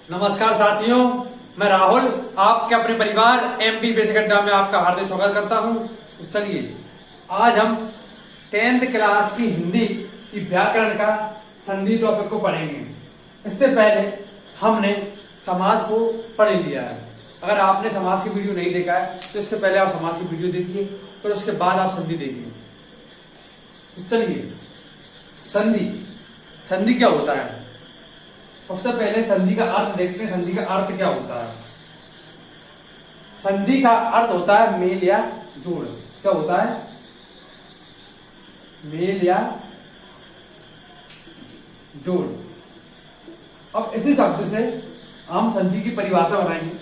नमस्कार साथियों, मैं राहुल आपके अपने परिवार एमपी बेसिक अड्डा में आपका हार्दिक स्वागत करता हूं। तो चलिए आज हम 10th क्लास की हिंदी की व्याकरण का संधि टॉपिक को पढ़ेंगे। इससे पहले हमने समास को पढ़ लिया है। अगर आपने समास की वीडियो नहीं देखा है तो इससे पहले आप समास की वीडियो देखिए, फिर उसके बाद आप संधि देखिए। तो चलिए संधि क्या होता है। सबसे पहले संधि का अर्थ देखते हैं। संधि का अर्थ क्या होता है। संधि का अर्थ होता है मेल या जोड़। क्या होता है? मेल या जोड़। अब इसी शब्द से हम संधि की परिभाषा बनाएंगे।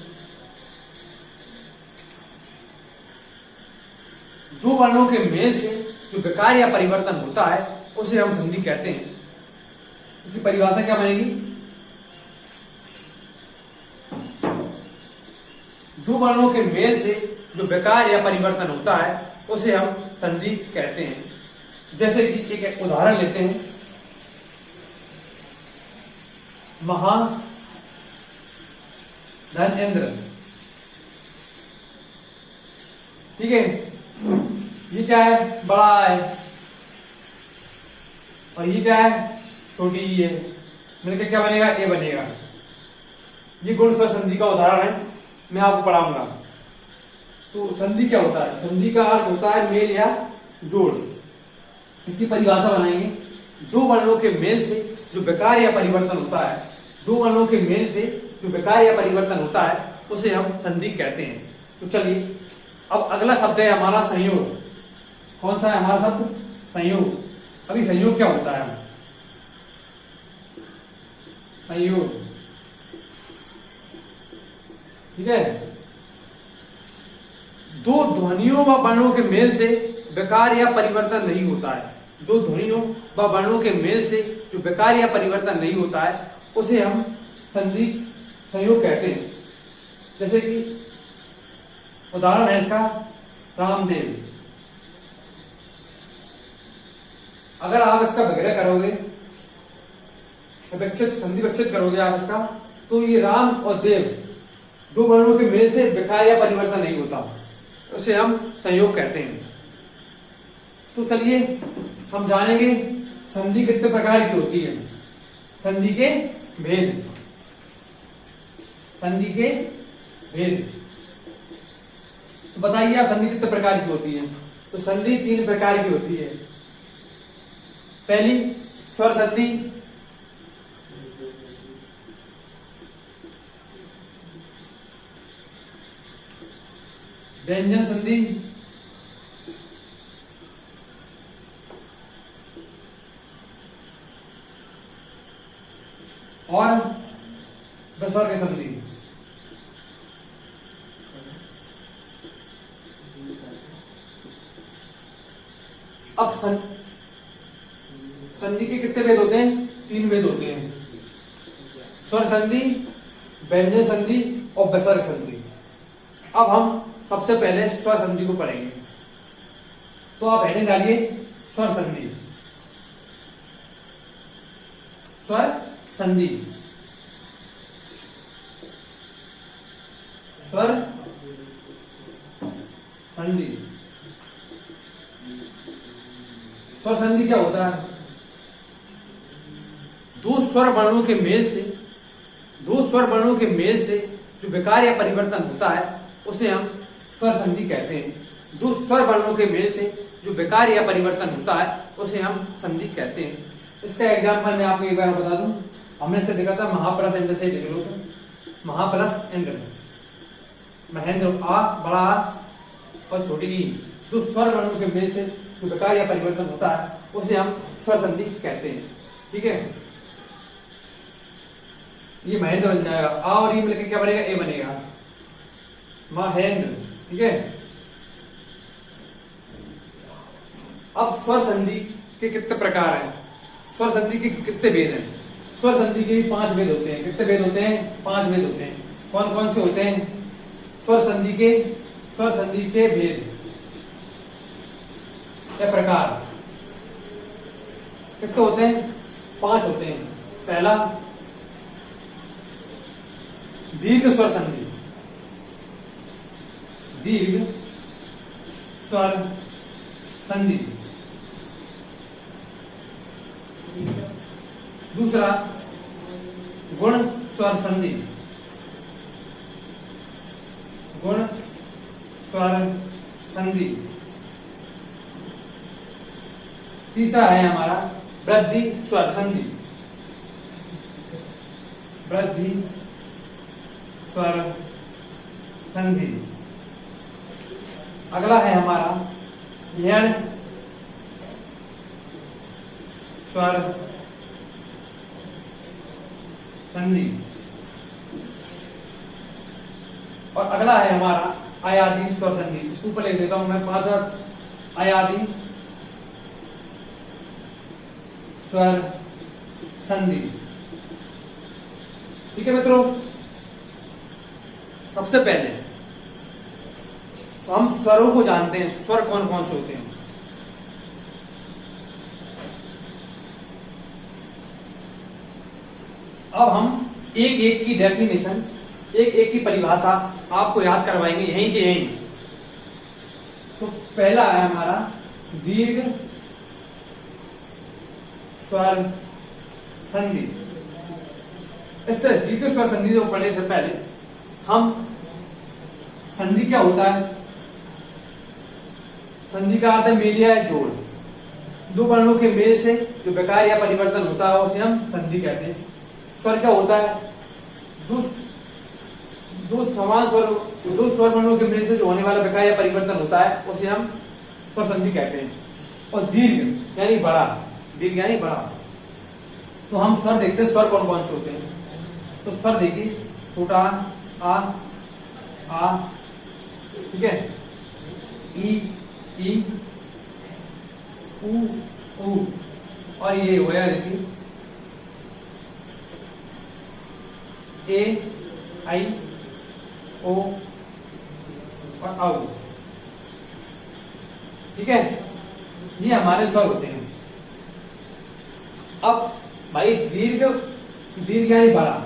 दो वर्णों के मेल से जो विकार या परिवर्तन होता है उसे हम संधि कहते हैं। इसकी परिभाषा क्या बनेगी? दो वर्णों के मेल से जो विकार या परिवर्तन होता है उसे हम संधि कहते हैं। जैसे कि एक उदाहरण लेते हैं। महा धन इंद्र, ठीक है। ये क्या है? बड़ा है और ये क्या है? छोटी ही है। मिलकर क्या बनेगा? ए बनेगा। ये गुण स्वर संधि का उदाहरण है, मैं आपको पढ़ाऊंगा। तो संधि क्या होता है? संधि का अर्थ होता है मेल या जोड़। इसकी परिभाषा बनाएंगे। दो वर्णों के मेल से जो विकार या परिवर्तन होता है, दो वर्णों के मेल से जो विकार या परिवर्तन होता है उसे हम संधि कहते हैं। तो चलिए अब अगला शब्द है हमारा संयोग। कौन सा है हमारा शब्द? संयोग। अभी संयोग क्या होता है? संयोग, ठीक है। दो ध्वनियों व वर्णों के मेल से विकार या परिवर्तन नहीं होता है। दो ध्वनियों व वर्णों के मेल से जो विकार या परिवर्तन नहीं होता है उसे हम संधि संयोग कहते हैं। जैसे कि उदाहरण है इसका रामदेव। अगर आप इसका विग्रह करोगे, संधि विकसित करोगे आप इसका, तो ये राम और देव दो वर्णों के मेल से विकार या परिवर्तन नहीं होता, उसे हम संयोग कहते हैं। तो चलिए हम जानेंगे संधि कितने प्रकार की होती है। संधि के भेद। संधि के भेद तो बताइए आप, संधि कितने प्रकार की होती है? तो संधि 3 प्रकार की होती है। पहली स्वर संधि, व्यंजन संधि और विसर्ग संधि। अब संधि के कितने भेद होते हैं? 3 भेद होते हैं। स्वर संधि, व्यंजन संधि और विसर्ग संधि। अब हम सबसे पहले स्वर संधि को पढ़ेंगे। तो आप हेडिंग डालिए स्वर संधि। स्वर संधि, स्वर संधि। स्वर संधि क्या होता है? दो स्वर वर्णों के मेल से, दो स्वर वर्णों के मेल से जो विकार या परिवर्तन होता है उसे हम स्वर संधि कहते हैं। दो स्वर वर्णों के मेल से जो विकार या परिवर्तन होता है उसे हम संधि कहते हैं। इसका एग्जाम्पल मैं आपको एक बार बता दूं। हमने से देखा था महाप्लस इंद्र से लिख लो। तो महाप्लस इंद्र, महेंद्र, आ बड़ा आ और छोटी ई, दो स्वर वर्णों के मेल से जो विकार या परिवर्तन होता है उसे हम स्वर संधि कहते हैं। ठीक है। ये महेंद्र बन जाएगा, आ और ई मिलकर क्या बनेगा? ए बनेगा, महेंद्र। ठीक है। अब स्वर संधि के कितने प्रकार हैं? स्वर संधि के कितने भेद हैं? स्वर संधि के भी 5 भेद होते हैं। कितने भेद होते हैं? 5 भेद होते हैं। कौन कौन से होते हैं? स्वर संधि के भेद या प्रकार कितने होते हैं? 5 होते हैं। पहला दीर्घ स्वर संधि, दीर्घ स्वर संधि। दूसरा गुण स्वर संधि, गुण स्वर संधि। तीसरा है हमारा वृद्धि स्वर संधि, वृद्धि स्वर संधि। अगला है हमारा यण स्वर संधि। और अगला है हमारा आयादी स्वर संधि। इसको ऊपर लिख देता हूं मैं 5 बार, आयादी स्वर संधि। ठीक है मित्रों, सबसे पहले हम स्वरों को जानते हैं, स्वर कौन कौन से होते हैं। अब हम एक एक की डेफिनेशन, एक एक की परिभाषा आपको याद करवाएंगे यहीं के यहीं। तो पहला है हमारा दीर्घ स्वर संधि। इससे दीर्घ स्वर संधि को पढ़ने से पहले हम संधि क्या होता है, संधि का अर्थ है मेल या जोड़। दो वर्णों के मेल से जो विकार या परिवर्तन होता है उसे हम संधि कहते हैं। स्वर क्या होता है, दो समान स्वर, दो स्वर वर्णों के मेल से जो होने वाला विकार या परिवर्तन होता है उसे हम स्वर संधि कहते हैं। और दीर्घ यानी बड़ा, दीर्घ यानी बड़ा। तो हम स्वर देखते हैं, स्वर कौन कौन से होते हैं। तो स्वर देखिए, छोटा आ, ठीक है, ई, ऊ, और ये हो गया ऋषि, ए, आई, ओ और औ। ठीक है, ये हमारे स्वर होते हैं। अब भाई दीर्घ यानी बड़ा।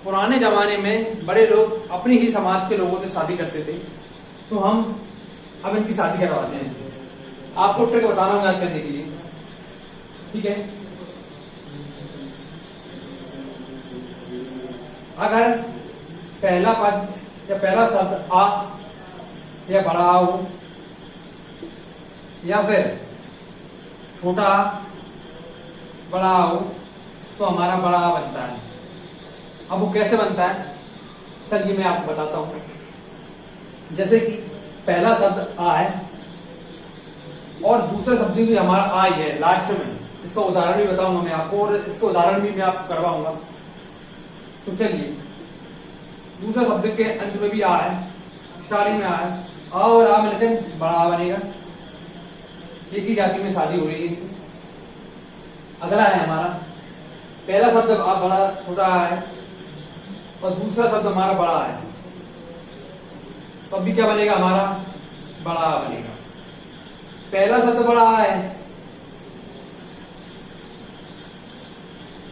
पुराने जमाने में बड़े लोग अपनी ही समाज के लोगों से शादी करते थे, तो हम अब इनकी शादी करवाते हैं। आपको ट्रिक बता रहा हूं याद करने के लिए, ठीक है। अगर पहला पद या पहला शब्द आ या बड़ा आ हो, या फिर छोटा आ बड़ा आ हो, तो हमारा बड़ा आ बनता है। अब वो कैसे बनता है, चलिए मैं आपको बताता हूं। जैसे कि पहला शब्द आ है और दूसरा शब्द भी हमारा आ ही है लास्ट में। इसका उदाहरण भी बताऊंगा मैं आपको, और इसका उदाहरण भी मैं आपको करवाऊंगा। तो चलिए, दूसरा शब्द के अंत में भी आ है, स्टार्टिंग में आ है, आ और आ मिलकर बड़ा आ बनेगा। एक ही जाति में शादी हो रही है। अगला है हमारा पहला शब्द आ बड़ा छोटा आ है और दूसरा शब्द हमारा बड़ा है, तो अभी क्या बनेगा, हमारा बड़ा आ बनेगा। पहला शब्द बड़ा आ है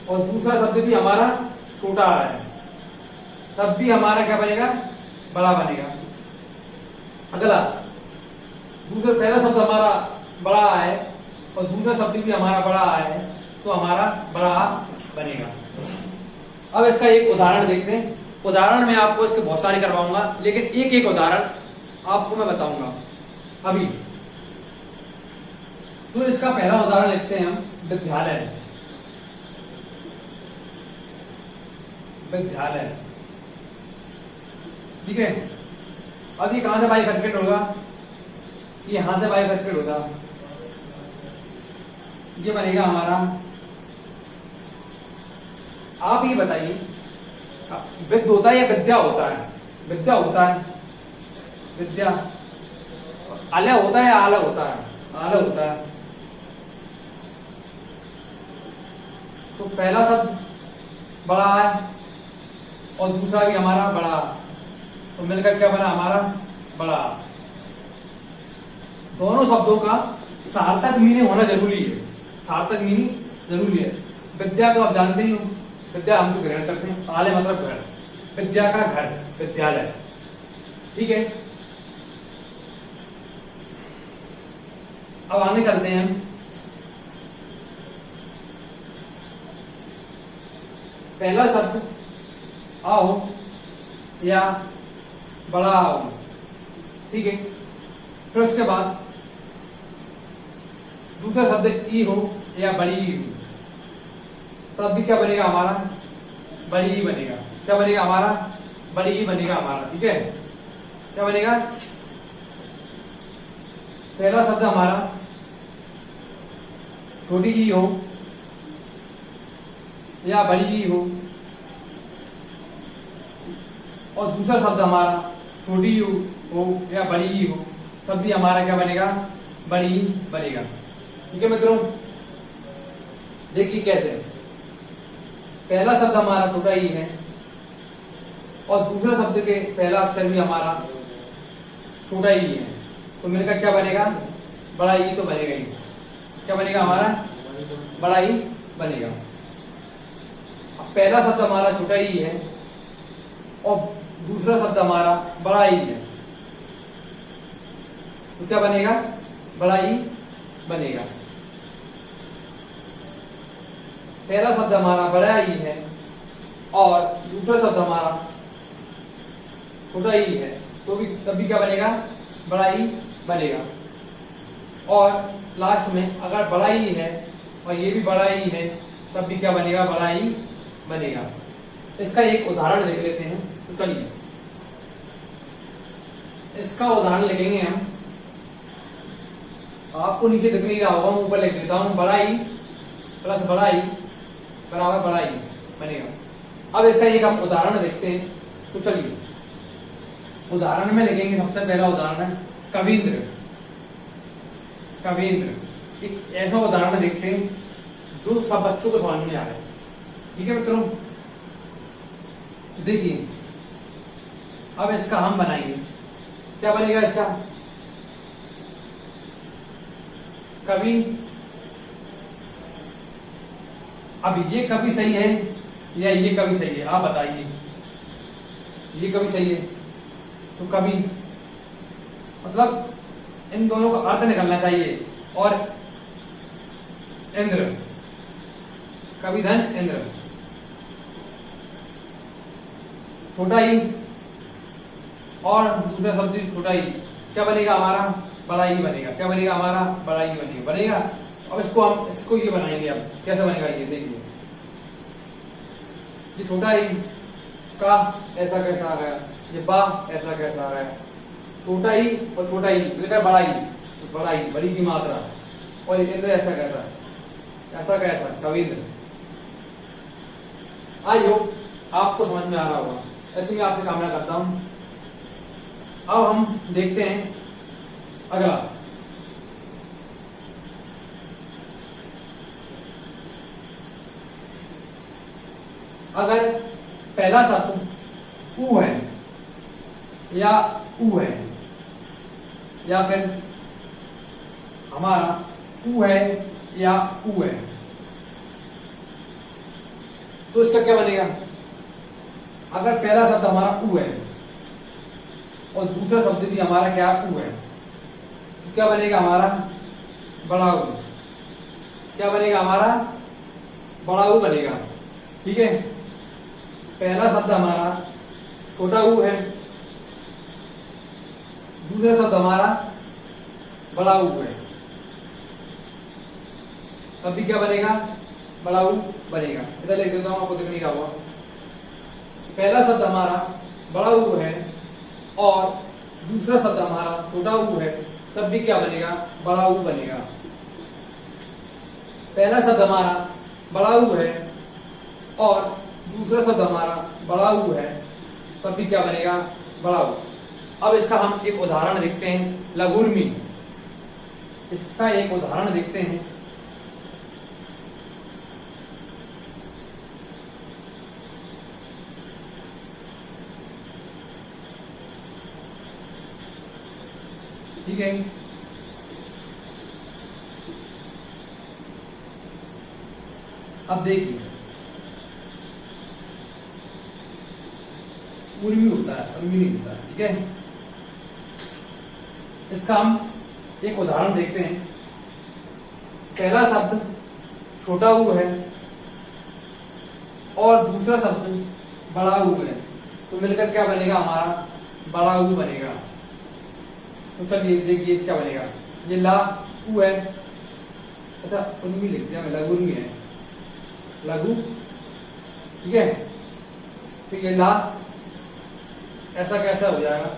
और दूसरा शब्द भी हमारा छोटा आ है, तब भी हमारा क्या बनेगा, बड़ा बनेगा। अगला दूसरा, पहला शब्द हमारा बड़ा है और दूसरा शब्द भी हमारा बड़ा है, तो हमारा बड़ा बनेगा। अब इसका एक उदाहरण देखते हैं। उदाहरण में आपको इसके बहुत सारे करवाऊंगा, लेकिन एक एक उदाहरण आपको मैं बताऊंगा अभी। तो इसका पहला उदाहरण लिखते हैं हम, विद्यालय। विद्यालय, ठीक है। अब ये कहां से बाइफरकेट होगा, ये यहां से बाइफरकेट होगा, ये बनेगा हमारा। आप ये बताइए, विद्या होता है या विद्या होता है, विद्या होता है, विद्या। आलय होता है या आलय होता है, आलय होता है। तो पहला शब्द बड़ा है और दूसरा भी हमारा बड़ा, तो मिलकर क्या बना, हमारा बड़ा। दोनों शब्दों का सार्थक मीनिंग होना जरूरी है, सार्थक मीनिंग जरूरी है। विद्या को आप जानते ही हो, विद्या हम तो ग्रहण करते हैं, आलय मतलब घर, विद्या का घर, विद्यालय। ठीक है, अब आगे चलते हैं हम। पहला शब्द आओ या बड़ा आओ। ठीक है, फिर उसके बाद दूसरा शब्द ई हो या बड़ी ई हो, तब भी क्या बनेगा हमारा, बड़ी ई बनेगा। क्या बनेगा हमारा, बड़ी ई बनेगा हमारा। ठीक है, क्या बनेगा, पहला शब्द हमारा छोटी ई हो या बड़ी ई हो, और दूसरा शब्द हमारा छोटी ई हो या बड़ी ई हो, तब भी हमारा क्या बनेगा, बड़ी ई बनेगा। ठीक है मित्रों, देखिए कैसे, पहला शब्द हमारा छोटा ई है और दूसरा शब्द के पहला अक्षर भी हमारा छोटा ई है, तो मिलकर क्या बनेगा, बड़ा ई तो बनेगा ही। क्या बनेगा हमारा, बड़ा ई बनेगा। अब पहला शब्द हमारा छोटा ई है और दूसरा शब्द हमारा बड़ा ई है, तो क्या बनेगा, बड़ा ई बनेगा। पहला शब्द हमारा बड़ा ई है और दूसरा शब्द हमारा छोटा ई है, तो भी तब भी क्या बनेगा, बड़ा ई बनेगा। और लास्ट में अगर बड़ा ई है और ये भी बड़ा ई है, तब भी क्या बनेगा, बड़ा ई बनेगा। इसका एक उदाहरण देख लेते हैं। तो चलिए इसका उदाहरण लिखेंगे हम। आपको नीचे दिख नहीं रहा होगा, मैं ऊपर लिख देता हूं, बड़ा ई प्लस बड़ा ई बराबर बड़ा ई बनेगा। अब इसका एक हम उदाहरण देखते हैं। तो चलिए उदाहरण में लिखेंगे। सबसे पहला उदाहरण है कविंद्र। कविंद्र एक ऐसा उदाहरण देखते हैं जो सब बच्चों को समझ में आ रहा है। ठीक है मित्रों, देखिए अब इसका हम बनाएंगे। क्या बनेगा इसका, कवि। अब ये कवि सही है या ये कवि सही है, आप बताइए। ये कवि सही है तो कवि मतलब इन दोनों का अर्थ निकलना चाहिए। और इंद्र, कवि धन इंद्र, छोटा ई और दूसरा शब्द छोटा ई, क्या बनेगा हमारा, बड़ा ई बनेगा। क्या बनेगा हमारा, बड़ा ई बनेगा। अब इसको ये बनाएंगे। अब कैसे बनेगा ये देखिए। ये छोटा ई का ऐसा कैसा आ गया, ये बा ऐसा कैसा आ गया, छोटा ई और छोटा ई मिलकर बड़ा ई, तो बड़ा ई बड़ी की मात्रा, और इंद्र ऐसा कैसा, ऐसा कैसा, कविंद्र। आई होप आपको समझ में आ रहा होगा। ऐसे मैं आपसे कामना करता हूं। अब हम देखते हैं अगला। अगर पहला शब्द ऊ है या ऊ है या फिर हमारा ऊ है या ऊ है, तो इसका क्या बनेगा। अगर पहला शब्द हमारा ऊ है और दूसरा शब्द भी हमारा क्या ऊ है, तो क्या बनेगा हमारा, बड़ा ऊ। क्या बनेगा हमारा, बड़ा ऊ बनेगा। ठीक है, पहला शब्द हमारा छोटा ऊ है, दूसरा शब्द हमारा बड़ा ऊ है, तब भी क्या बनेगा, बड़ा ऊ बनेगा। इधर लिख देता हूं, आपको दिख नहीं रहा होगा। पहला शब्द हमारा बड़ा ऊ है और दूसरा शब्द हमारा छोटा ऊ है, तब भी क्या बनेगा, बड़ा ऊ बनेगा। पहला शब्द हमारा बड़ा ऊ है और दूसरा शब्द हमारा बड़ा ऊ है, तब भी क्या बनेगा, बड़ा ऊ। अब इसका हम एक उदाहरण देखते हैं, लघुर्मी। इसका एक उदाहरण देखते हैं। ठीक है, अब देखिए उर्मी होता है, उर्मी नहीं होता है। ठीक है, इसका हम एक उदाहरण देखते हैं। पहला शब्द छोटा ऊ है और दूसरा शब्द बड़ा ऊ है, तो मिलकर क्या बनेगा हमारा? बड़ा ऊ बनेगा। तो चलिए देखिए क्या बनेगा। ये ला ऊ है, अच्छा उर्मी लिख दिया मैं, लघु उर्मी है, लघु। ठीक है, तो ये ला ऐसा कैसा हो जाएगा?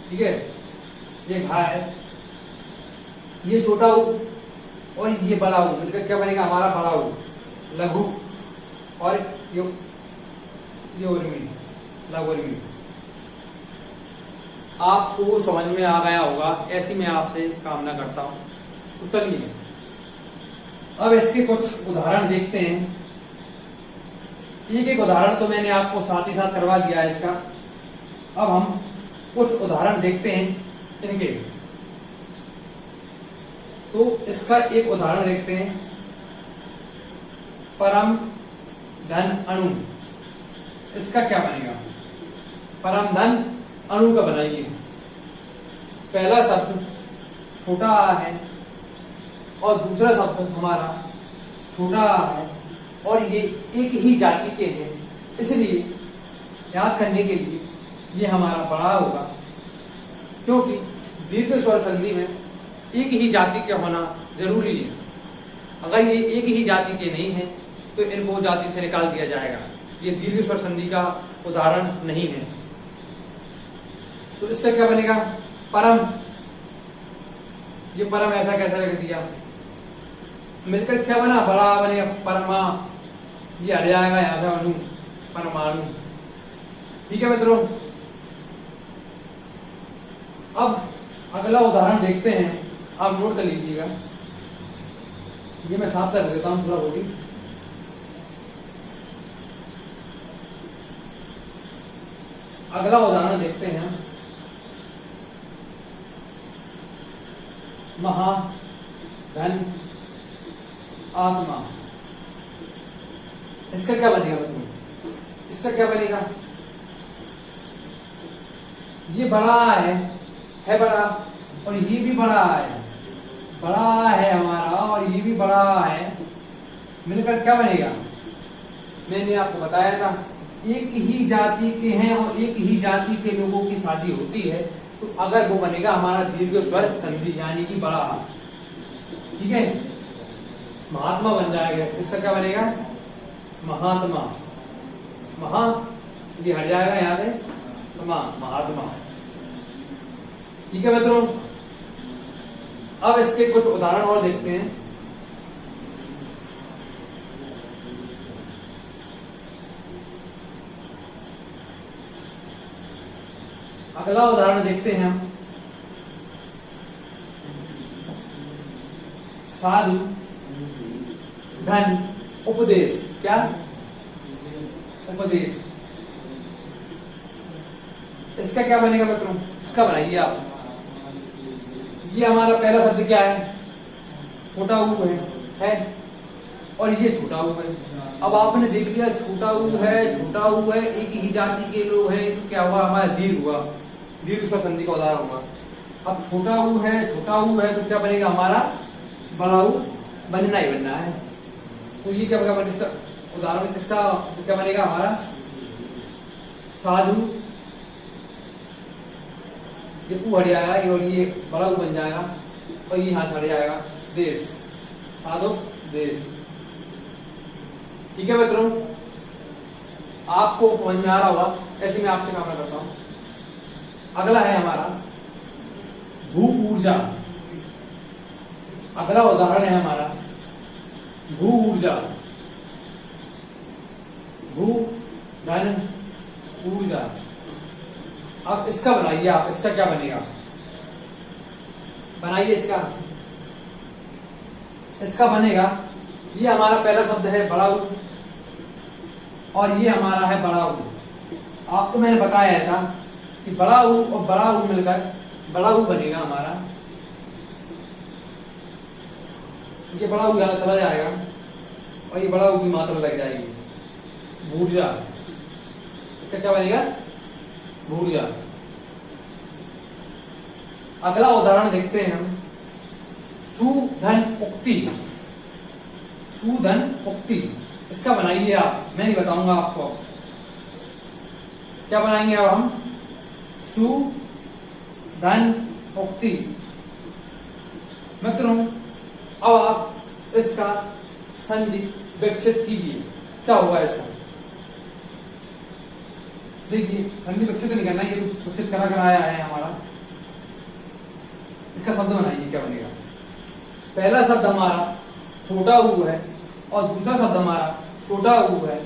ठीक है, ये घा है, ये छोटा ऊ और ये बड़ा ऊ, मिलकर क्या बनेगा हमारा? बड़ा ऊ, लघु। और ये उर्मी, लघु उर्मी। आपको समझ में आ गया होगा, ऐसी मैं आपसे कामना करता हूं। तो चलिए अब इसके कुछ उदाहरण देखते हैं। एक उदाहरण तो मैंने आपको साथ ही साथ करवा दिया है इसका। अब हम कुछ उदाहरण देखते हैं इनके। तो इसका एक उदाहरण देखते हैं, परम धन अणु। इसका क्या बनेगा? परम धन अणु का बनाइए। पहला शब्द छोटा आ है और दूसरा शब्द हमारा छोटा आ है और ये एक ही जाति के हैं, इसलिए याद करने के लिए ये हमारा बड़ा होगा, क्योंकि दीर्घ स्वर संधि में एक ही जाति के होना जरूरी है। अगर ये एक ही जाति के नहीं है तो इनको जाति से निकाल दिया जाएगा। ये दीर्घ स्वर संधि का उदाहरण नहीं है। तो इसका क्या बनेगा? परम। ये परम ऐसा कैसा लिख दिया? मिलकर क्या बना? बड़ा बनेगा, परमा। ये हट जाएगा यहाँ से अणु, परमाणु। ठीक है मित्रों, अब अगला उदाहरण देखते हैं। आप नोट कर लीजिएगा, ये मैं साफ कर देता हूं थोड़ा बोली। अगला उदाहरण देखते हैं, महा धन आत्मा। इसका क्या बनेगा बच्चों? इसका क्या बनेगा? ये बड़ा है बड़ा, और ये भी बड़ा है हमारा, और ये भी बड़ा है, मिलकर क्या बनेगा? मैंने आपको बताया था, एक ही जाति के हैं और एक ही जाति के लोगों की शादी होती है, तो अगर वो बनेगा हमारा दीर्घ स्वर संधि, यानी कि बड़ा। ठीक है, महात्मा बन जाएगा। इसका क्या बनेगा? महात्मा। महा ये हट जाएगा यहाँ से, महात्मा। ठीक है मित्रों, अब इसके कुछ उदाहरण और देखते हैं। अगला उदाहरण देखते हैं हम, साधु धन उपदेश। क्या? उपदेश। इसका क्या बनेगा मित्रों? इसका बनाइए आप। ये हमारा पहला शब्द क्या है? छोटा ऊ है और ये छोटा ऊ है। अब आपने देख लिया, छोटा ऊ है, एक ही जाति के लोग हैं, तो क्या हुआ? हमारा दीर्घ हुआ, दीर्घ स्वर संधि का उदाहरण हुआ। अब छोटा ऊ है तो क्या बनेगा हमारा? बड़ा ऊ बनना ही बनना है। तो ये क्या बनेगा? इसका उदाहरण इसका क्या बनेगा हमारा? साधु। ये ऊ हट जाएगा और ये बड़ा ऊ बन जाएगा और ये हाथ हट जाएगा, देश। साधु देश। ठीक है मित्रों, आपको समझ में आ रहा होगा, ऐसे मैं आपसे कामना करता हूं। अगला है हमारा भू ऊर्जा। अगला उदाहरण है हमारा भू ऊर्जा। भू धन ऊर्जा। अब इसका बनाइए आप। इसका क्या बनेगा? बनाइए इसका। इसका बनेगा, ये हमारा पहला शब्द है बड़ा ऊ और ये हमारा है बड़ा ऊ। आपको मैंने बताया था कि बड़ा ऊ और बड़ा ऊ मिलकर बड़ा ऊ बनेगा हमारा। ये बड़ा ऊ यहां चला जाएगा और ये बड़ा ऊ की मात्रा लग जाएगी, ऊर्जा। इसका क्या बनेगा? भूरिया। अगला उदाहरण देखते हैं हम, सुधन उक्ति। सुधन उक्ति इसका बनाइए आप, मैं नहीं बताऊंगा आपको। क्या बनाएंगे अब हम? सुधन उक्ति। मित्रों, अब आप इसका संधि विकसित कीजिए। क्या होगा इसका? देखिए, संधि विकसित नहीं करना, ये विकसित करा कराया है हमारा। इसका शब्द बनाइए, क्या बनेगा? पहला शब्द हमारा छोटा ऊ है और दूसरा शब्द हमारा छोटा ऊ है,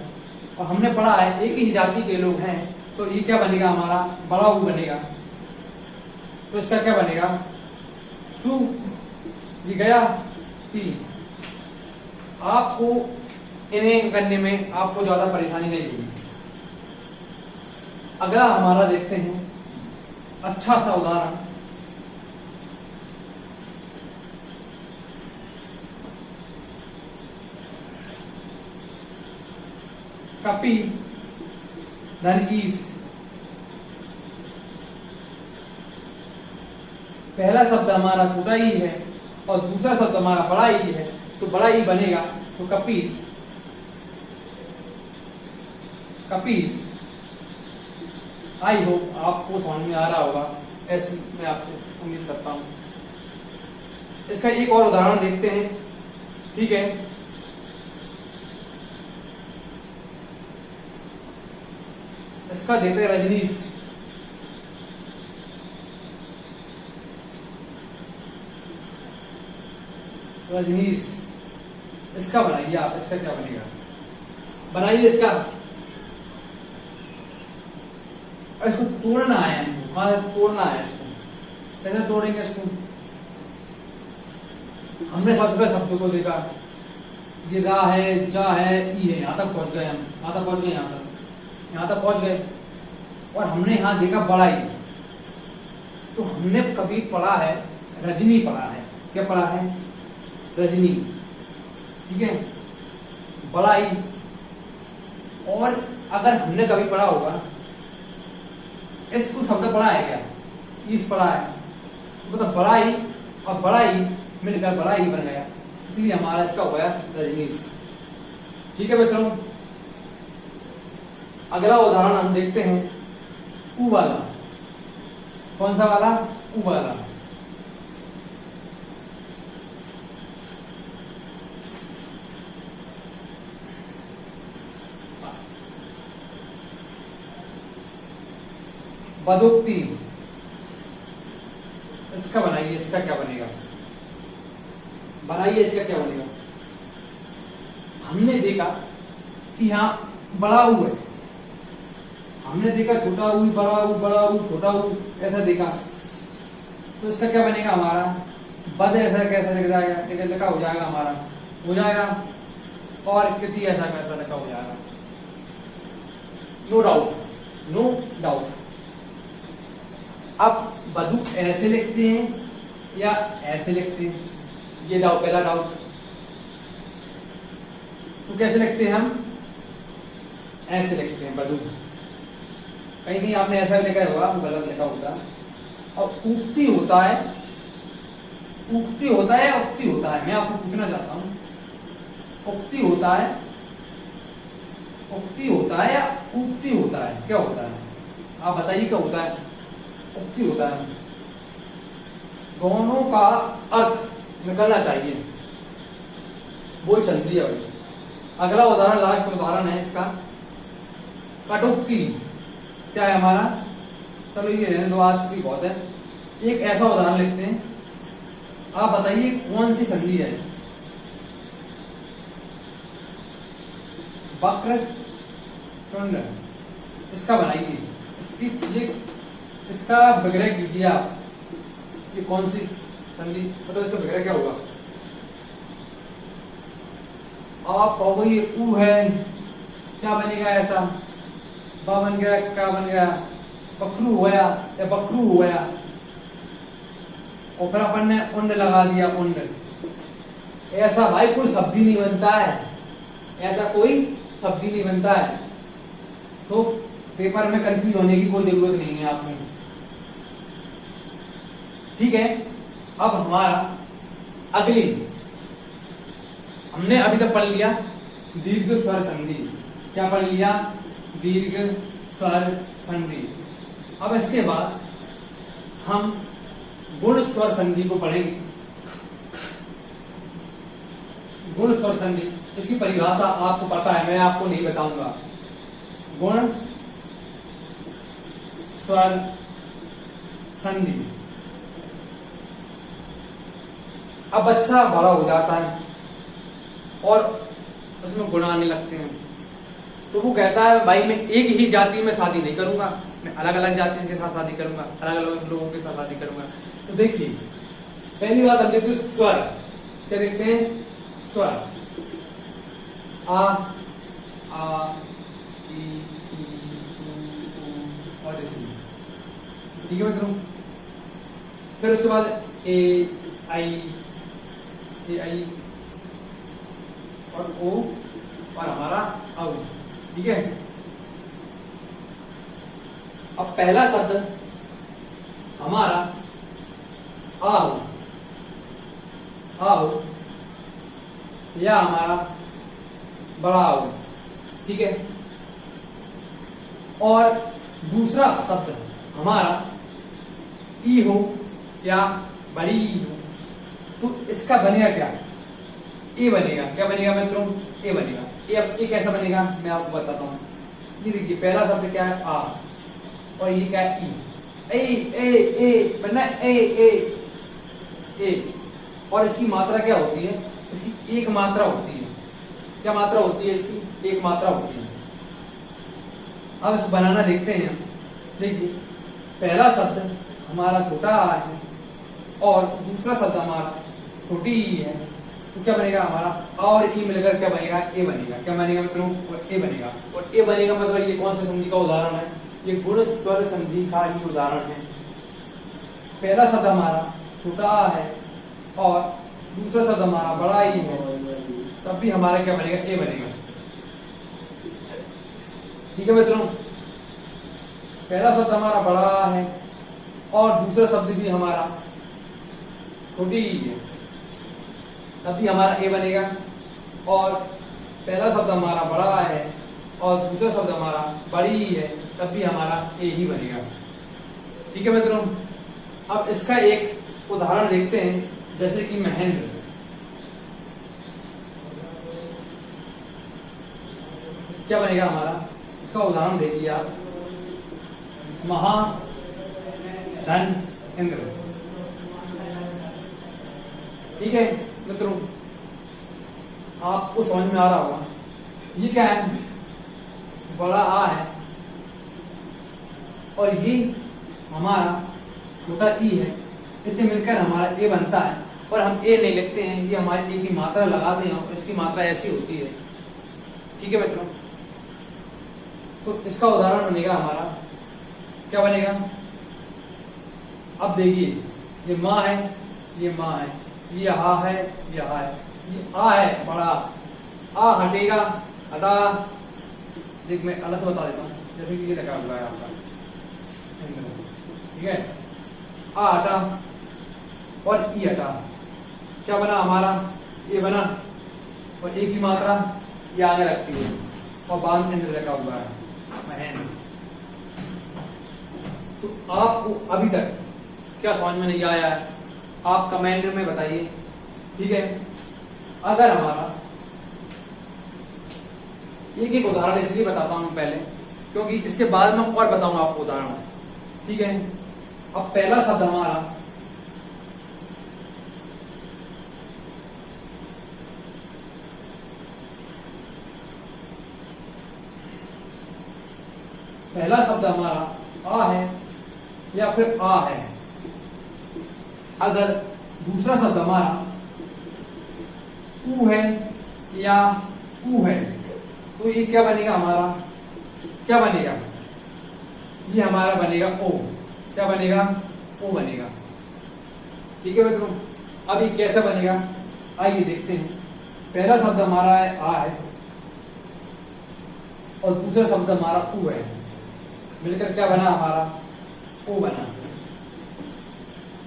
और हमने पढ़ा है एक ही जाति के लोग हैं, तो ये क्या बनेगा हमारा? बड़ा ऊ बनेगा। तो इसका क्या बनेगा? सु, ये गया ती। आपको इन्हें करने में आपको ज्यादा परेशानी नहीं होगी। अगला हमारा देखते हैं अच्छा सा उदाहरण, कपि धन ईस। पहला शब्द हमारा छोटा ई है और दूसरा शब्द हमारा बड़ा ई है, तो बड़ा ई बनेगा तो कपीस। कपीस। आई होप आपको समझ में आ रहा होगा, ऐसी मैं आपसे उम्मीद करता हूं। इसका एक और उदाहरण देखते हैं, ठीक है? इसका देते हैं रजनीश। रजनीश इसका बनाइए आप, इसका क्या बनेगा? बनाइए इसका। इसको तोड़ना है हमको, हाँ तोड़ना है इसको। कैसे तोड़ेंगे इसको? हमने सबसे पहले शब्दों को देखा, ये रा है, जा है, ई है, यहाँ तक पहुंच गए हम, यहाँ तक पहुंच गए, यहाँ तक पहुंच गए, और हमने यहाँ देखा बड़ा ई। तो हमने कभी पढ़ा है रजनी पढ़ा है। क्या पढ़ा है? रजनी, ठीक है? बड़ा ई। और अगर हमने कभी पढ़ा होगा, इसको शब्द पढ़ा है क्या? ईस पढ़ा है, मतलब बड़ा ई और बड़ा ई मिलकर बड़ा ई बन गया, इसलिए हमारा इसका हो गया रजनीश। ठीक है मित्रों, अगला उदाहरण हम देखते हैं ऊ वाला। कौन सा वाला? ऊ वाला। बदोक्ति इसका बनाइए, इसका क्या बनेगा? बनाइए, इसका क्या बनेगा? हमने देखा कि यहाँ बड़ा ऊ है, हमने देखा छोटा ऊ, बड़ा ऊ, बड़ा ऊ, छोटा ऊ, ऐसा देखा। तो इसका क्या बनेगा हमारा? बद ऐसा कैसा लिख जाएगा? लिखा हो जाएगा हमारा, हो जाएगा। और कृति ऐसा कैसा लिखा हो जाएगा? No doubt, no doubt. अब बदू ऐसे लिखते हैं या ऐसे लिखते हैं? ये डाउट, पहला डाउट। तो कैसे लिखते हैं हम? ऐसे लिखते हैं बदू। कहीं कहीं आपने ऐसा लिखा होगा, गलत लिखा होगा। और उक्ति होता है, उक्ति होता है, उक्ति होता है। मैं आपको पूछना चाहता हूं, उक्ति होता है, उक्ति होता है या उक्ति होता है? क्या होता है? आप बताइए क्या होता है? उक्ति होता है। दोनों का अर्थ निकलना चाहिए, वो संधि है भाई। अगला उदाहरण, लास्ट उदाहरण है इसका, कटुक्ति। क्या है हमारा? चलो ये रहने दो, आज की बहुत है। एक ऐसा उदाहरण लिखते हैं, आप बताइए कौन सी संधि है? वक्र तुंड, इसका बनाइए, इसकी ये इसका विग्रह कीजिए आप। ये कौन सी संधि, मतलब इसका विग्रह क्या होगा? आप कहोगे ये ऊ है, क्या बनेगा ऐसा? बा बन गया, क्या बन गया? बकरू हो गया या बकरू हो गया। और फिर अपन ने उंड लगा दिया, उंड। ऐसा भाई कोई शब्द ही नहीं बनता है, ऐसा कोई शब्द ही नहीं बनता है। तो पेपर में कंफ्यूज होने की कोई जरूरत नहीं है आपको। ठीक है, अब हमारा अगली, हमने अभी तक पढ़ लिया दीर्घ स्वर संधि। क्या पढ़ लिया? दीर्घ स्वर संधि। अब इसके बाद हम गुण स्वर संधि को पढ़ेंगे। गुण स्वर संधि, इसकी परिभाषा आपको पता है, मैं आपको नहीं बताऊंगा। गुण स्वर संधि। अब बच्चा बड़ा हो जाता है और उसमें गुण आने लगते हैं, तो वो कहता है भाई मैं एक ही जाति में शादी नहीं करूंगा, मैं अलग अलग जाति के साथ शादी करूंगा, अलग अलग लोगों के साथ शादी करूंगा। तो देखिए, पहली बात हम देखते हैं स्वर। क्या देखते हैं? स्वर। आ ई उ और ऐसे। ठीक है मित्रों, फिर उसके बाद ए आई और ओ और हमारा औ। ठीक है, अब पहला शब्द हमारा आओ, आओ या हमारा बड़ा आओ। ठीक है, और दूसरा शब्द हमारा ई हो या बड़ी ई हो, तो इसका बनेगा क्या? ए बनेगा। क्या बनेगा मित्रों? ए बनेगा। ए अब ए कैसा बनेगा मैं आपको बताता हूँ। ये देखिए, पहला शब्द क्या है? आ, और ये क्या है? ई। ए बनना ए। और इसकी मात्रा क्या होती है? इसकी एक मात्रा होती है। क्या मात्रा होती है इसकी? एक मात्रा होती है। अब इस बनाना देखते हैं। देखिए, पहला शब्द हमारा छोटा आ है और दूसरा शब्द हमारा छोटी ई है, तो क्या बनेगा? हमारा आ और ई मिलकर क्या बनेगा? ए बनेगा। क्या बनेगा मित्रों? और ए बनेगा। और ए बनेगा मतलब ये कौन सी संधि का उदाहरण है? ये गुण स्वर संधि का ही उदाहरण है। पहला शब्द हमारा छोटा आ है और दूसरा शब्द हमारा बड़ा ई है, तब भी हमारा क्या बनेगा? ए बनेगा। ठीक है मित्रों, पहला शब्द हमारा बड़ा है और दूसरा शब्द भी हमारा छोटी ई है, तब भी हमारा ए बनेगा। और पहला शब्द हमारा बड़ा है और दूसरा शब्द हमारा बड़ी है, तब भी हमारा ए ही बनेगा। ठीक है मित्रों, अब इसका एक उदाहरण देखते हैं, जैसे कि महेंद्र। क्या बनेगा हमारा? इसका उदाहरण देखिए आप, महाधन इंद्र। ठीक है मित्रों, आपको समझ में आ रहा होगा। ये क्या है? बड़ा आ है और ये हमारा छोटा ई है, इससे मिलकर हमारा ए बनता है। और हम ए नहीं लिखते हैं, ये हमारी ए की मात्रा लगाते हैं और इसकी मात्रा ऐसी होती है। ठीक है मित्रों, तो इसका उदाहरण बनेगा हमारा, क्या बनेगा? अब देखिए, ये माँ है, ये माँ है, ये हा है, ये हा है, ये आ है बड़ा। आ हटेगा, हटा। देख मैं अलग बता देता हूँ, जैसे कि ये लगा हुआ है आपका। ठीक है, आ हटा और ई हटा, क्या बना हमारा? ये बना। और ए की मात्रा ये आगे रखती है और बाद में इंद्र लगा हुआ है, महेंद्र। तो आपको अभी तक क्या समझ में नहीं आया है? आप कमेंट में बताइए। ठीक है, अगर हमारा एक एक उदाहरण इसलिए बताता हूं पहले, क्योंकि इसके बाद में और बताऊंगा आपको उदाहरण। ठीक है, अब पहला शब्द हमारा आ है या फिर आ है। अगर दूसरा शब्द हमारा ऊ है या ऊ है, तो ये क्या बनेगा हमारा? क्या बनेगा? ये हमारा बनेगा ओ। क्या बनेगा? ओ बनेगा। ठीक है मित्रों, अब ये कैसे बनेगा आइए देखते हैं। पहला शब्द हमारा है आ है और दूसरा शब्द हमारा ऊ है। मिलकर क्या बना हमारा, ओ बना।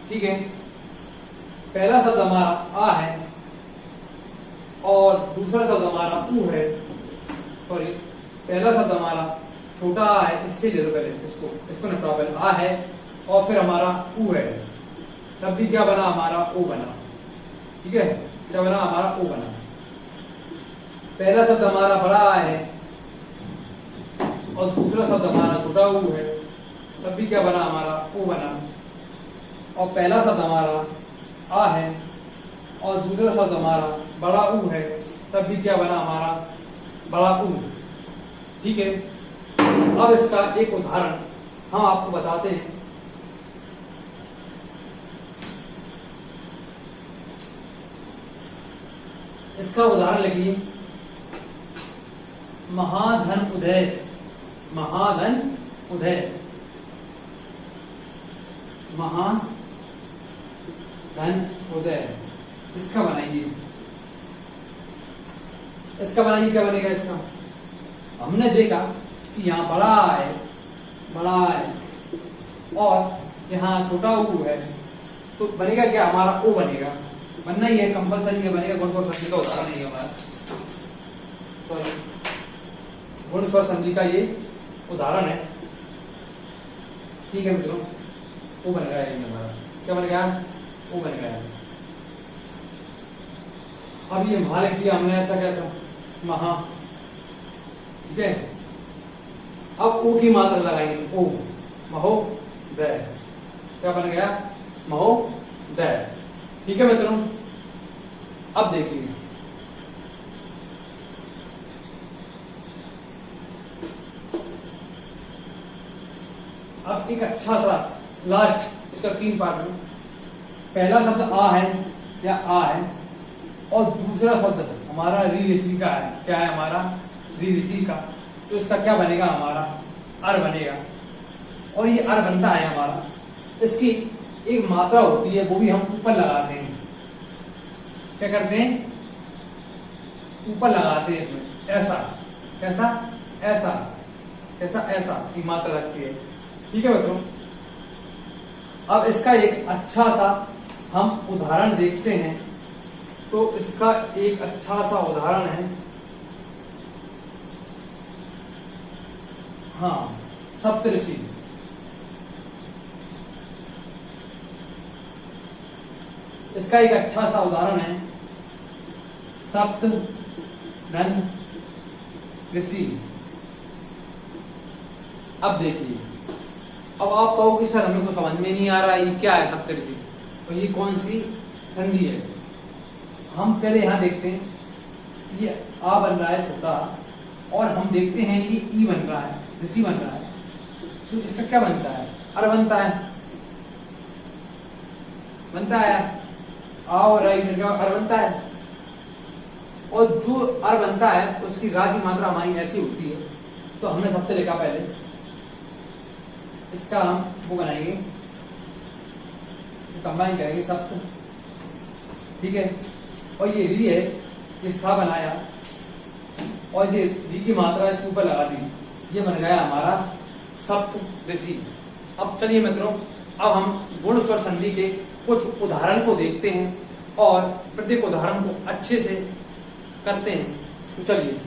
ठीक है, पहला शब्द हमारा आ है और दूसरा शब्द हमारा ऊ है। सॉरी, पहला शब्द हमारा छोटा आ है, इससे ले लो पहले, इसको निपटाओ पहले। आ है और फिर हमारा ऊ है, तब भी क्या बना हमारा, ओ बना। ठीक है, क्या बना हमारा, ओ बना। पहला शब्द हमारा बड़ा आ है और दूसरा शब्द हमारा छोटा ऊ है, तब भी क्या बना हमारा, ओ बना। और पहला शब्द हमारा आ है और दूसरा शब्द हमारा बड़ा ऊ है, तब भी क्या बना हमारा, बड़ा ऊ। ठीक है, अब इसका एक उदाहरण हम आपको बताते हैं। इसका उदाहरण लिखिए, महाधन उदय। महाधन उदय, महाधन उदय, इसका बनाइए। इसका बनाइए, क्या बनेगा इसका, हमने देखा कि यहाँ बड़ा है, बड़ा है और यहाँ छोटा ऊ है, तो बनेगा क्या हमारा, ओ बनेगा। बनना ही है, कंपलसरी है, बनेगा। गुण स्वर संधि का उदाहरण नहीं है हमारा, तो गुण स्वर संधि का ये उदाहरण है। ठीक है मित्रों, ओ बन गया ये हमारा, क्या बन गया, ओ बन गया। अब ये महा लिख दिया हमने, ऐसा कैसा, महा। ठीक है, अब ओ की मात्रा लगाएंगे, ओ, महो दय, क्या बन गया, महो दय। ठीक है मित्रों, अब देखिए, अब एक अच्छा सा लास्ट, इसका 3 पार्ट में। पहला शब्द आ है या आ है और दूसरा शब्द हमारा री ऋषि का है। क्या है हमारा, री ऋषि का, तो इसका क्या बनेगा हमारा, अर बनेगा। और ये अर बनता है हमारा, इसकी एक मात्रा होती है, वो भी हम ऊपर लगाते हैं। क्या करते हैं, ऊपर लगाते हैं इसमें, ऐसा, कैसा, ऐसा, कैसा, ऐसा, एक मात्रा लगती है। ठीक है बच्चों, अब इसका एक अच्छा सा हम उदाहरण देखते हैं। तो इसका एक अच्छा सा उदाहरण है, हाँ, सप्तऋषि। इसका एक अच्छा सा उदाहरण है सप्त धन ऋषि। अब देखिए, अब आप कहो कि सर हमें को समझ में नहीं आ रहा ये क्या है सप्तऋषि, तो ये कौन सी संधि है। हम पहले यहां देखते हैं, ये आ बन रहा है छोटा और हम देखते हैं ये ई बन रहा है, ऋषि बन रहा है, तो इसका क्या बनता है, अर बनता है, बनता है, आ और अर बनता है। और जो अर बनता है उसकी रा की मात्रा हमारी ऐसी होती है, तो हमने सप्त लिखा पहले, इसका हम वो बनाएंगे, कंबाइन करेंगे सप्त। ठीक है, और ये री है, ये सा बनाया और ये री की मात्रा इसके ऊपर लगा दी, ये बन गया हमारा सप्त ऋषि। अब चलिए मित्रों, अब हम गुण स्वर संधि के कुछ उदाहरण को देखते हैं और प्रत्येक उदाहरण को अच्छे से करते हैं। तो चलिए,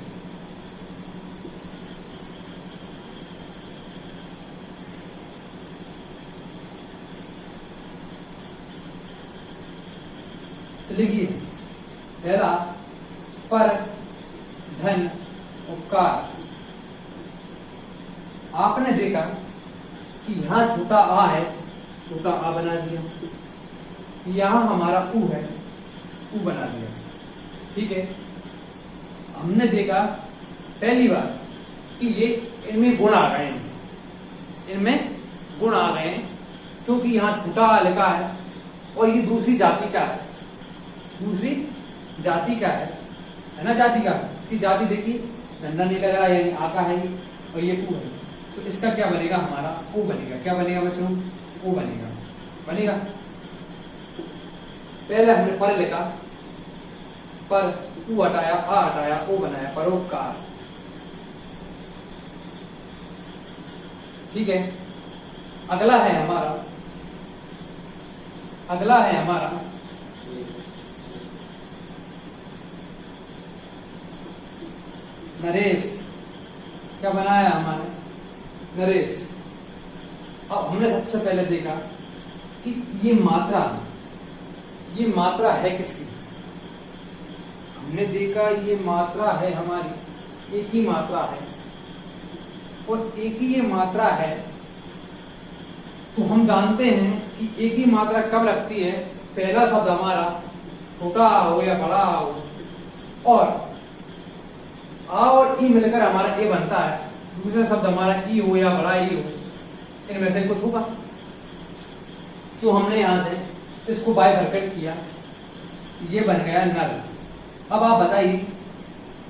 लिखिए, पहला पर धन उपकार। आपने देखा कि यहां छोटा आ है, छोटा आ बना दिया, यहां हमारा ऊ है, ऊ बना दिया। ठीक है, हमने देखा पहली बार कि ये इनमें गुण आ गए हैं, इनमें गुण आ गए हैं, क्योंकि यहां छोटा आ लिखा है और ये दूसरी जाति का है, दूसरी जाति का है ना, जाति का। इसकी जाति देखिए, डंडा नहीं लग रहा है, आका है ये, और ये ऊ है, तो इसका क्या बनेगा हमारा, ओ बनेगा। क्या बनेगा बच्चों, ओ बनेगा, बनेगा। पहले हमने पर लिखा, पर ऊ हटाया, आ हटाया, ओ बनाया, परोपकार। ठीक है। अगला है हमारा नरेश। क्या बनाया हमने? नरेश। अब हमने सबसे पहले देखा कि ये मात्रा है किसकी। हमने देखा ये मात्रा है हमारी, एक ही मात्रा है और एक ही ये मात्रा है। तो हम जानते हैं कि एक ही मात्रा कब लगती है, पहला शब्द हमारा छोटा हो या बड़ा हो, और आ और ई मिलकर हमारा ए बनता है। दूसरा शब्द हमारा ई हो या बड़ा ई हो, इनमें से कुछ होगा। तो हमने यहां से इसको बाइफरकेट किया, ये बन गया नर। अब आप बताइए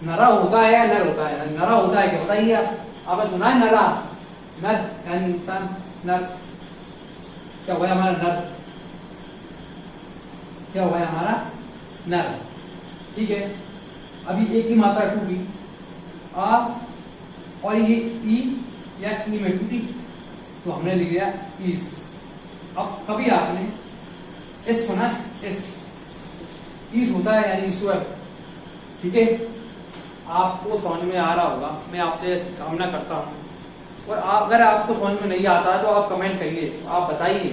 नरा होता है या नर होता है? नरा होता है क्या, बताइए आप। आपने सुना है नरा? नर यानी इंसान, नर। क्या हुआ हमारा नर? क्या हुआ हमारा नर? ठीक है। अभी एक ही मात्रा टूटी, आ और ये ई या ई में टूटी, तो हमने लिख दिया ईस। अब कभी आपने एस सुना है? एस ईस होता है यानी ईश्वर। ठीक है, आपको समझ में आ रहा होगा, मैं आपसे कामना करता हूँ। और अगर आपको समझ में नहीं आता है तो आप कमेंट करिए, आप बताइए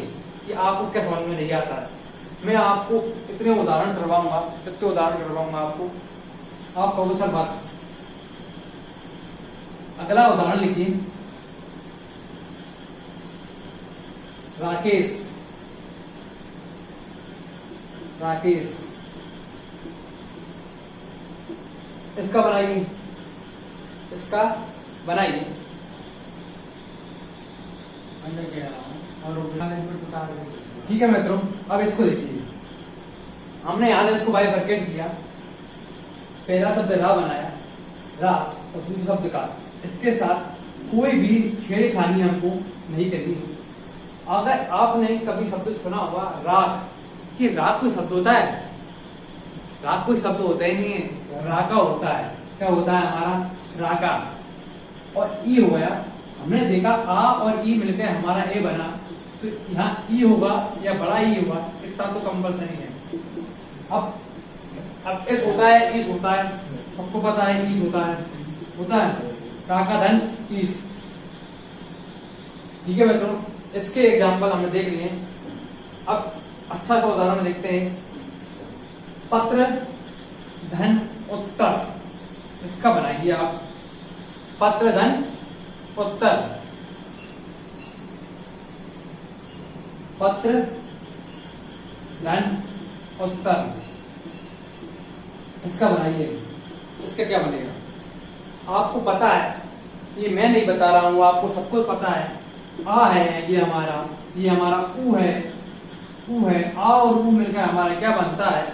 कि आपको क्या समझ में नहीं आता है। मैं आपको इतने उदाहरण करवाऊंगा, आपको, आप कहोगे सर बस। अगला उदाहरण लिखिए, राकेश। इसका बनाइए। ठीक है मित्रों, अब इसको देखिए। हमने यहां से इसको बाइफरकेट किया, पहला शब्द रा बनाया, रा, और दूसरा शब्द का। इसके साथ कोई भी छेड़खानी हमको नहीं करनी है। अगर आपने कभी शब्द सुना होगा राग, कि राग कोई शब्द होता है? राग कोई शब्द होता ही नहीं है, राका होता है। क्या होता है हमारा? राका। और ई हो गया, हमने देखा आ और ई मिलकर हमारा ए बना, तो यहाँ ई होगा या बड़ा ई होगा, इतना तो कंपल्सरी है। अब एस होता है, ईस होता है, सबको पता है ईस होता है राका धन ईस। ठीक है मित्रों, इसके एग्जाम्पल हमने देख लिए। अब अच्छा सा उदाहरण देखते हैं, पत्र धन उत्तर। इसका बनाइए आप, पत्र धन उत्तर। पत्र धन उत्तर, इसका बनाइए। इसका क्या बनेगा? आपको पता है, ये मैं नहीं बता रहा हूं, आपको सबको पता है। आ है ये हमारा ऊ है, आ और ऊ मिलकर हमारा क्या बनता है?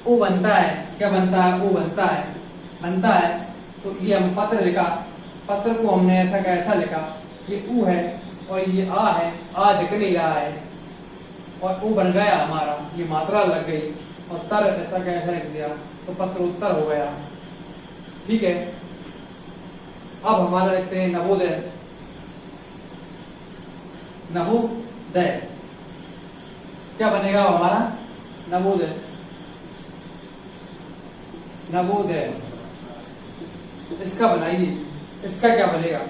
ओ बनता है। क्या बनता है? ओ बनता है। तो ये हम पत्र लिखा, पत्र को हमने ऐसा का ऐसा लिखा, ये ऊ है और ये आ है, आ दिख नहीं रहा है, और ओ बन गया हमारा, ये मात्रा लग गई, और तर ऐसा का ऐसा लिख दिया, तो पत्र उत्तर हो गया। ठीक है। अब हमारा लिखते हैं नवोदय। क्या बनेगा हमारा? नवोदय। इसका बनाइए, इसका क्या बनेगा?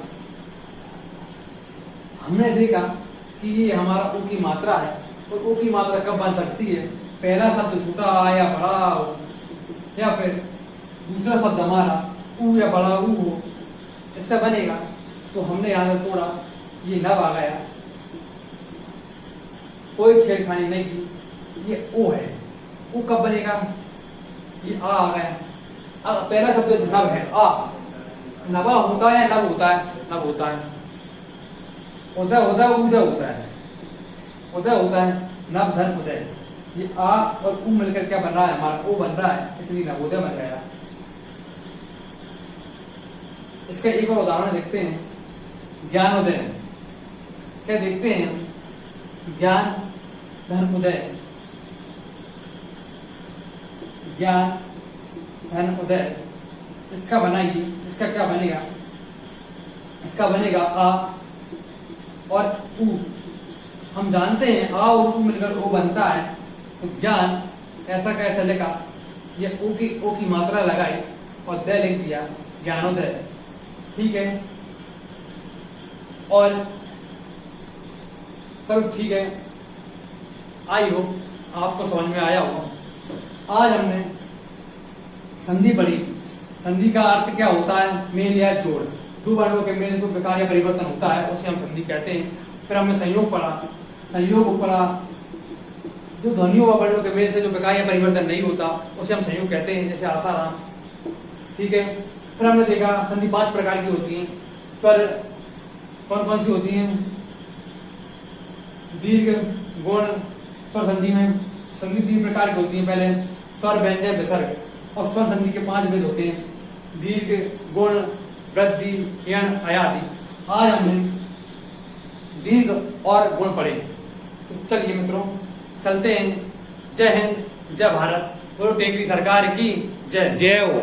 हमने देखा कि ये हमारा ऊ की मात्रा है, और ऊ की मात्रा कब बन सकती है? पहला शब्द छोटा या बड़ा हो, या फिर दूसरा शब्द हमारा ऊ या बड़ा ऊ हो, इससे बनेगा। तो हमने यहाँ से तोड़ा, ये नव आ गया, कोई छेड़खानी नहीं की, ये ओ है। ओ कब बनेगा? ये आ गया। अब पहला शब्द नव है, आ। नवा होता है या नव होता है? नव होता है। उदय होता है, नव धन उदय। ये आ और ऊ मिलकर क्या बन रहा है हमारा? ओ बन रहा है, इसलिए नवोदय बन गया। इसका एक और उदाहरण देखते हैं, ज्ञानोदय। क्या देखते हैं? ज्ञान धन उदय, ज्ञान धन उदय। इसका बनाइए, इसका क्या बनेगा? इसका बनेगा आ और ऊ। हम जानते हैं आ और ऊ मिलकर ओ बनता है, तो ज्ञान ऐसा कैसे लिखा, ये ओ की मात्रा लगाई और दे लिख दिया, ज्ञानोदय। ठीक है, और चलो ठीक है, आई हो आपको समझ में आया होगा। आज हमने संधि पढ़ी। संधि का अर्थ क्या होता है, मेल या जोड़। दो वर्णों के मेल को विकार या परिवर्तन होता है, उसे हम संधि कहते हैं। फिर हमने संयोग पढ़ा, संयोग पढ़ा जो ध्वनियों व वर्णों के मेल से जो विकार या परिवर्तन नहीं होता उसे हम संयोग कहते हैं, जैसे आसाराम। ठीक है, फिर हमने देखा संधि 5 प्रकार की होती है। स्वर कौन कौन सी होती हैं, दीर्घ गुण स्वर संधि में संधि 3 प्रकार की होती है। पहले स्वर, व्यंजन, विसर्ग। और स्वर संधि के 5 भेद होते हैं, दीर्घ, गुण, वृद्धि, यण, अयादि। आज हमने दीर्घ और गुण पढ़े। तो चलिए मित्रों चलते हैं। जय हिंद, जय भारत, बोलो टेकरी सरकार की जय। जय हो।